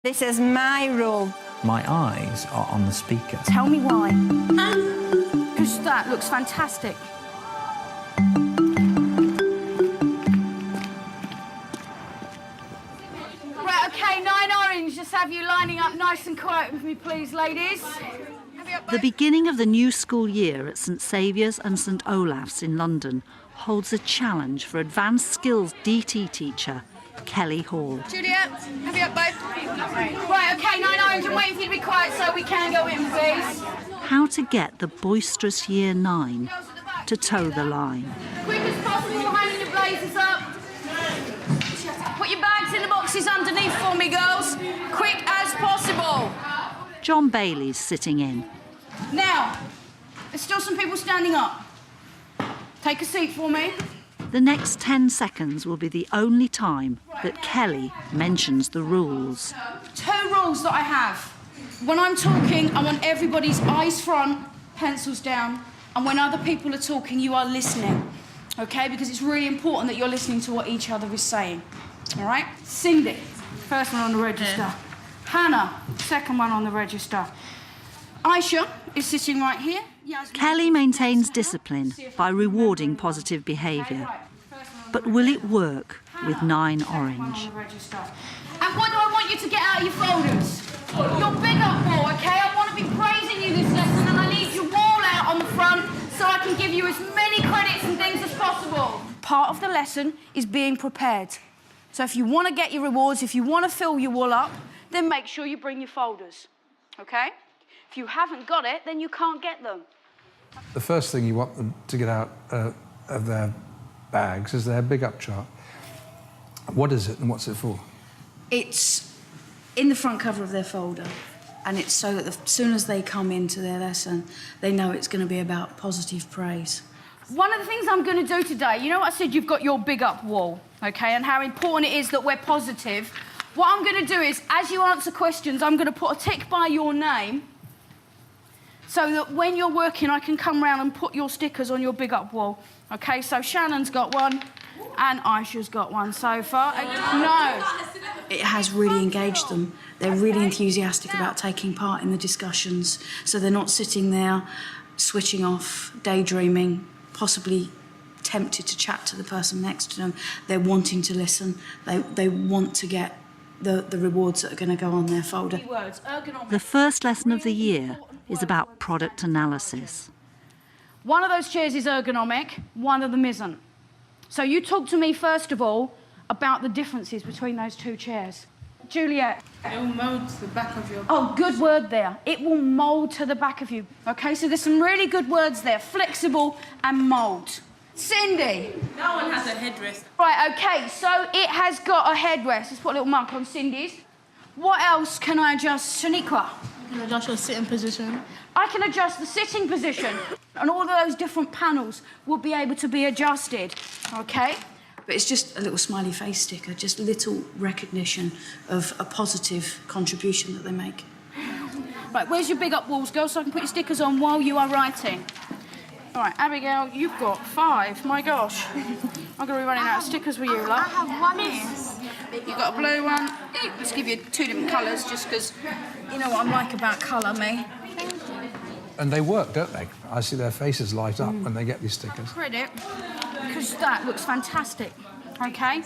This is my rule. My eyes are on the speaker. Tell me why. Because that looks fantastic. Right, OK, 9 orange. Just have you lining up nice and quiet with me, please, ladies. The beginning of the new school year at St Saviour's and St Olaf's in London holds a challenge for advanced skills DT teacher Kelly Hall. Juliet, have you up both? Right, OK, 9 orange. I'm waiting for you to be quiet so we can go in, please. How to get the boisterous Year 9 to toe the line. Quick as possible, hanging your blazers up. Put your bags in the boxes underneath for me, girls. Quick as possible. John Bailey's sitting in. Now, there's still some people standing up. Take a seat for me. The next 10 seconds will be the only time that Kelly mentions the rules. 2 rules that I have. When I'm talking, I want everybody's eyes front, pencils down, and when other people are talking, you are listening, OK? Because it's really important that you're listening to what each other is saying, all right? Cindy, first one on the register. Yeah. Hannah, second one on the register. Aisha is sitting right here. Kelly maintains discipline by rewarding positive behaviour. But will it work with 9 orange? And what do I want you to get out of your folders? Your big up wall, OK? I want to be praising you this lesson and I need your wall out on the front so I can give you as many credits and things as possible. Part of the lesson is being prepared. So if you want to get your rewards, if you want to fill your wall up, then make sure you bring your folders, OK? If you haven't got it, then you can't get them. The first thing you want them to get out of their bags is their big up chart. What is it and what's it for? It's in the front cover of their folder, and it's so that as soon as they come into their lesson, they know it's going to be about positive praise. One of the things I'm going to do today, you know what I said, you've got your big up wall, OK, and how important it is that we're positive. What I'm going to do is, as you answer questions, I'm going to put a tick by your name so that when you're working, I can come round and put your stickers on your big up wall. OK, so Shannon's got one and Aisha's got one so far. No. It has really engaged them. They're really enthusiastic about taking part in the discussions, so they're not sitting there switching off, daydreaming, possibly tempted to chat to the person next to them. They're wanting to listen. They want to get the rewards that are going to go on their folder. The first lesson of the year is about product analysis. One of those chairs is ergonomic, one of them isn't. So you talk to me, first of all, about the differences between those 2 chairs. Juliet. It will mould to the back of your... Oh, good word there. It will mould to the back of you. OK, so there's some really good words there. Flexible and mould. Cindy. That one has a headrest. Right, OK, so it has got a headrest. Let's put a little mark on Cindy's. What else can I adjust? Shaniqua. You can adjust your sitting position. I can adjust the sitting position, and all of those different panels will be able to be adjusted, OK? But it's just a little smiley face sticker, just little recognition of a positive contribution that they make. Right, where's your big up walls, girls, so I can put your stickers on while you are writing? All right, Abigail, you've got 5. My gosh. I'm going to be running out of stickers with you, love. I have one here. You've got a blue one. Let's give you 2 different colours, just because you know what I'm like about colour, me. And they work, don't they? I see their faces light up when they get these stickers. Credit, because that looks fantastic, OK?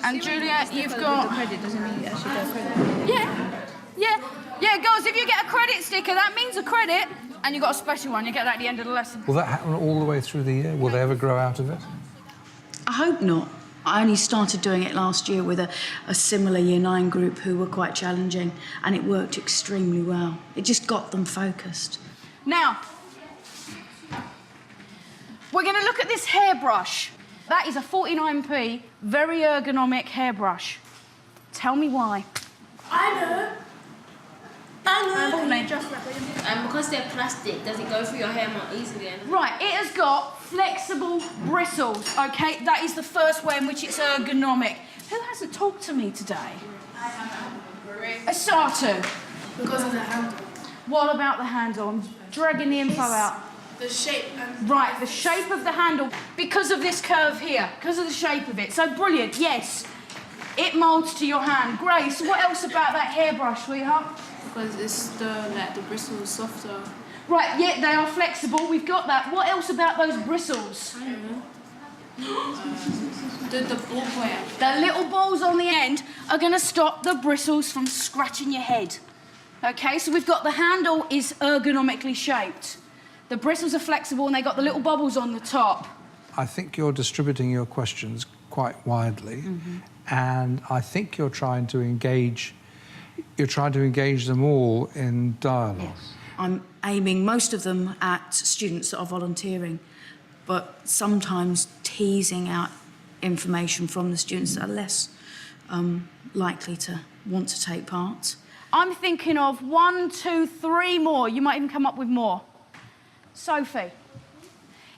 And Juliet, you've got... Credit doesn't mean you actually get credit. Yeah, girls, if you get a credit sticker, that means a credit, and you've got a special one. You get that at the end of the lesson. Will that happen all the way through the year? Will they ever grow out of it? I hope not. I only started doing it last year with a similar Year 9 group who were quite challenging, and it worked extremely well. It just got them focused. Now, we're going to look at this hairbrush. That is a 49p, very ergonomic hairbrush. Tell me why. I know. And because they're plastic, does it go through your hair more easily? Right, it has got flexible bristles, OK? That is the first way in which it's ergonomic. Who hasn't talked to me today? Asatu. Because of the handle. What about the handle? I'm dragging the info out. The shape. Right, the shape of the handle. Because of this curve here, because of the shape of it. So brilliant, yes. It moulds to your hand. Grace, what else about that hairbrush, sweetheart? Because it's the bristles softer. Right, yeah, they are flexible. We've got that. What else about those bristles? I don't know. The ball point. The little balls on the end are going to stop the bristles from scratching your head. Okay, so we've got the handle is ergonomically shaped. The bristles are flexible and they've got the little bubbles on the top. I think you're distributing your questions quite widely, and I think you're trying to engage them all in dialogue. I'm aiming most of them at students that are volunteering, but sometimes teasing out information from the students that are less likely to want to take part. I'm thinking of 1, 2, 3 more. You might even come up with more. Sophie,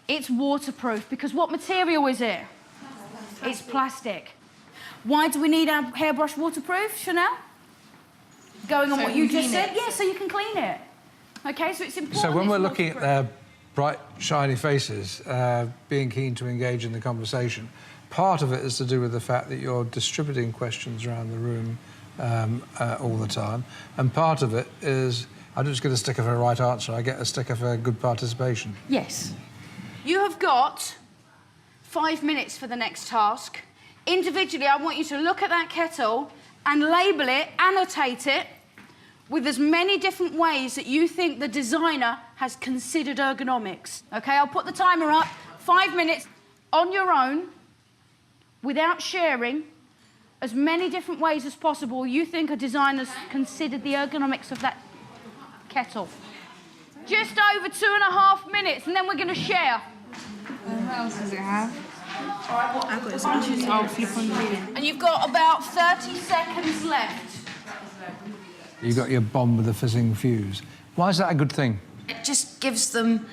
it's waterproof because what material is it? It's plastic. Why do we need our hairbrush waterproof, Chanel? Going on what you just said? Yeah, so you can clean it. Okay, so it's important. So when it's we're looking at waterproof. their bright, shiny faces, being keen to engage in the conversation, part of it is to do with the fact that you're distributing questions around the room all the time, and part of it is I don't just get a sticker for a right answer, I get a sticker for good participation. Yes. You have got 5 minutes for the next task. Individually, I want you to look at that kettle and label it, annotate it, with as many different ways that you think the designer has considered ergonomics. OK, I'll put the timer up. 5 minutes on your own, without sharing, as many different ways as possible you think a designer's considered the ergonomics of that kettle. Just over 2.5 minutes, and then we're going to share. What else does it have? I've got flip on the reading. And you've got about 30 seconds left. You got your bomb with a fizzing fuse. Why is that a good thing? It just gives them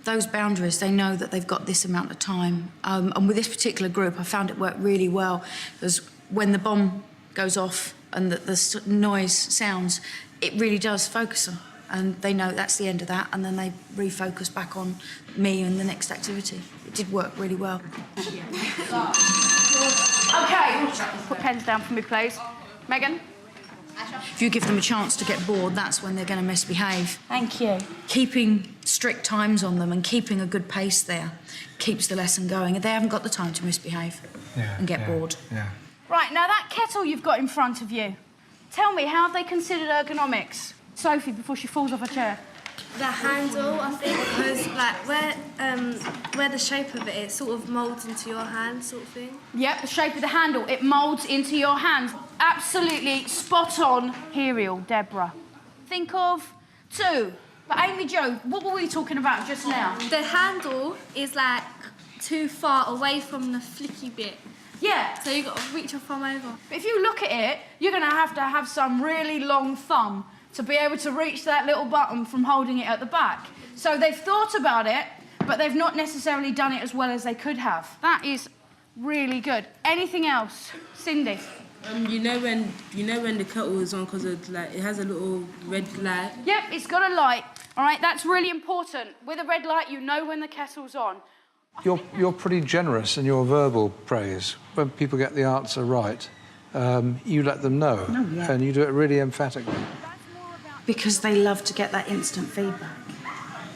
those boundaries. They know that they've got this amount of time. And with this particular group, I found it worked really well because when the bomb goes off and the noise sounds, it really does focus them. And they know that's the end of that, and then they refocus back on me and the next activity. It did work really well. OK, put pens down for me, please. Megan? If you give them a chance to get bored, that's when they're going to misbehave. Thank you. Keeping strict times on them and keeping a good pace there keeps the lesson going. They haven't got the time to misbehave and get bored. Yeah. Right, now that kettle you've got in front of you, tell me, how have they considered ergonomics? Sophie, before she falls off her chair. The handle, I think, because like where the shape of it sort of moulds into your hand, sort of thing. Yep, the shape of the handle, it moulds into your hands. Absolutely spot on, Heriel, Deborah. Think of 2. But Amy Jo, what were we talking about just now? The handle is like too far away from the flicky bit. Yeah. So you've got to reach your thumb over. But if you look at it, you're going to have some really long thumb to be able to reach that little button from holding it at the back. So they've thought about it, but they've not necessarily done it as well as they could have. That is really good. Anything else? Cindy? You know when the kettle is on because it has a little red light. Yep, it's got a light. All right, that's really important. With a red light, you know when the kettle's on. You're pretty generous in your verbal praise. When people get the answer right, you let them know, and you do it really emphatically. Because they love to get that instant feedback.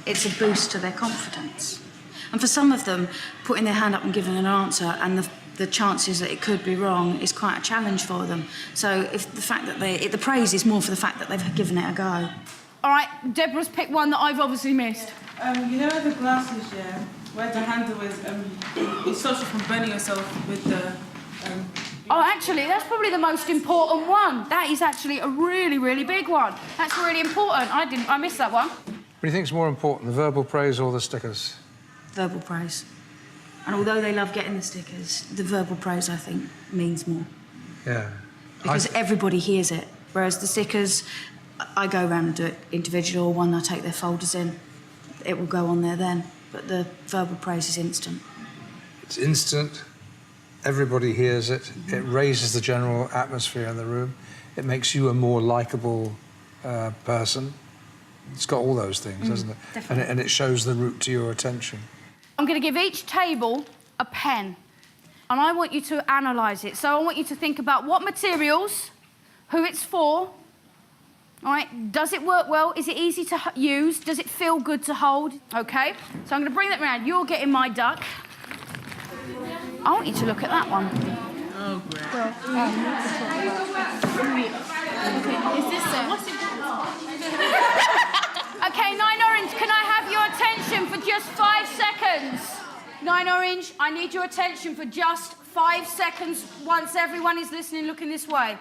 It's a boost to their confidence. And for some of them, putting their hand up and giving an answer and the chances that it could be wrong is quite a challenge for them. So if the fact that the praise is more for the fact that they've given it a go. All right, Deborah's picked one that I've obviously missed. You know where the glasses, where the handle is, it stops you from burning yourself with the... Oh, actually, that's probably the most important one. That is actually a really, really big one. That's really important. I missed that one. What do you think's more important, the verbal praise or the stickers? Verbal praise. And although they love getting the stickers, the verbal praise, I think, means more. Yeah. Because everybody hears it. Whereas the stickers, I go around and do it individual, one I take their folders in. It will go on there then. But the verbal praise is instant. It's instant. Everybody hears it. It raises the general atmosphere in the room. It makes you a more likeable person. It's got all those things, hasn't it? Definitely. And it shows the route to your attention. I'm going to give each table a pen. and I want you to analyse it. So I want you to think about what materials, who it's for, all right, does it work well? Is it easy to use? Does it feel good to hold? Okay, so I'm going to bring that round. You're getting my duck. I want you to look at that one. Oh, great. Is this what's it? Okay, 9 Orange, can I have your attention for just 5 seconds? 9 Orange, I need your attention for just 5 seconds once everyone is listening, looking this way.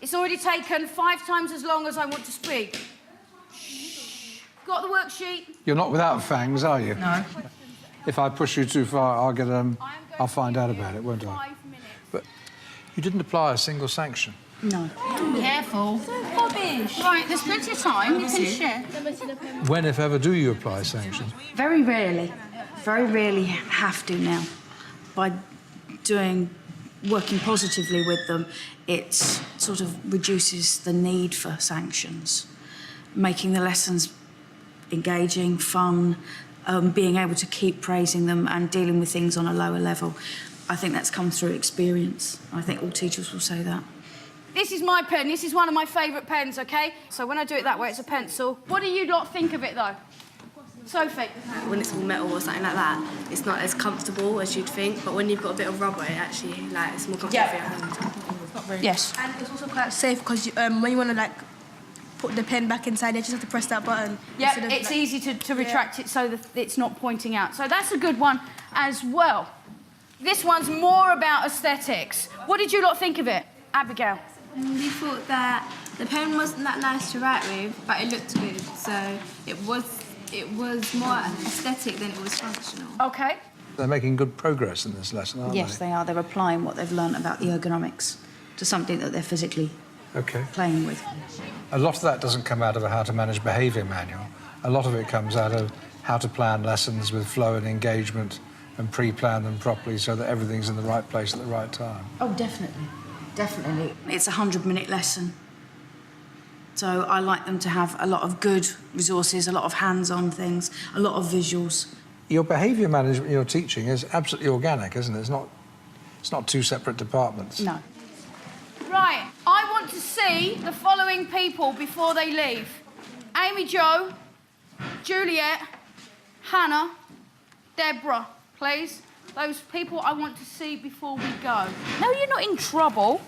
It's already taken 5 times as long as I want to speak. Shh. Got the worksheet? You're not without fangs, are you? No. If I push you too far, I'll find out about it, won't I? 5 minutes. But you didn't apply a single sanction. No. Careful. Rubbish. Right, there's plenty of time. You can share. When, if ever, do you apply sanctions? Very rarely. Very rarely have to now. By working positively with them, it sort of reduces the need for sanctions, making the lessons engaging, fun, being able to keep praising them and dealing with things on a lower level. I think that's come through experience. I think all teachers will say that. This is my pen. This is one of my favourite pens, OK? So when I do it that way, it's a pencil. What do you lot think of it, though? Sophie? When it's all metal or something like that, it's not as comfortable as you'd think, but when you've got a bit of rubber, it actually, like, it's more comfortable for your hand. Yes. And it's also quite safe because when you want to, like, put the pen back inside, you just have to press that button. Yeah, it's easy to retract it so that it's not pointing out. So that's a good one as well. This one's more about aesthetics. What did you lot think of it? Abigail? We thought that the pen wasn't that nice to write with, but it looked good. So it was more aesthetic than it was functional. OK. They're making good progress in this lesson, aren't Yes, they are. They're applying what they've learned about the ergonomics to something that they're physically OK. playing with. A lot of that doesn't come out of a how to manage behaviour manual. A lot of it comes out of how to plan lessons with flow and engagement and pre-plan them properly so that everything's in the right place at the right time. Oh, definitely. Definitely. It's a 100-minute lesson. So I like them to have a lot of good resources, a lot of hands-on things, a lot of visuals. Your behaviour management, your teaching is absolutely organic, isn't it? It's not 2 separate departments. No. Right, I want to see the following people before they leave. Amy Jo, Juliet, Hannah, Deborah, please. Those people I want to see before we go. No, you're not in trouble.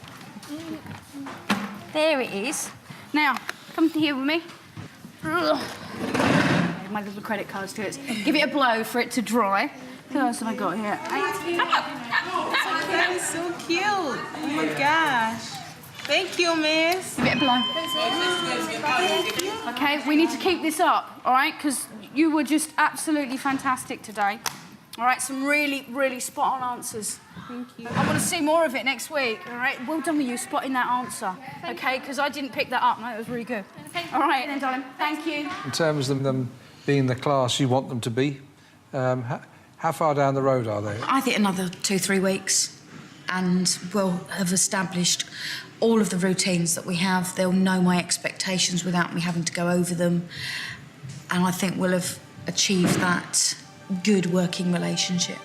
There it is. Now, come here with me. Ugh. My little credit cards to it. Give it a blow for it to dry. What else have I got here? That is so cute. Oh my gosh. Thank you, miss. Give it a blow. Okay, we need to keep this up, all right? Because you were just absolutely fantastic today. All right, some really, really spot-on answers. Thank you. I want to see more of it next week, all right? Well done with you spotting that answer, okay? Because I didn't pick that up, no, it was really good. All right, then, darling, thank you. In terms of them being the class you want them to be, how far down the road are they? I think another 2-3 weeks, and we'll have established all of the routines that we have. They'll know my expectations without me having to go over them, and I think we'll have achieved that good working relationship.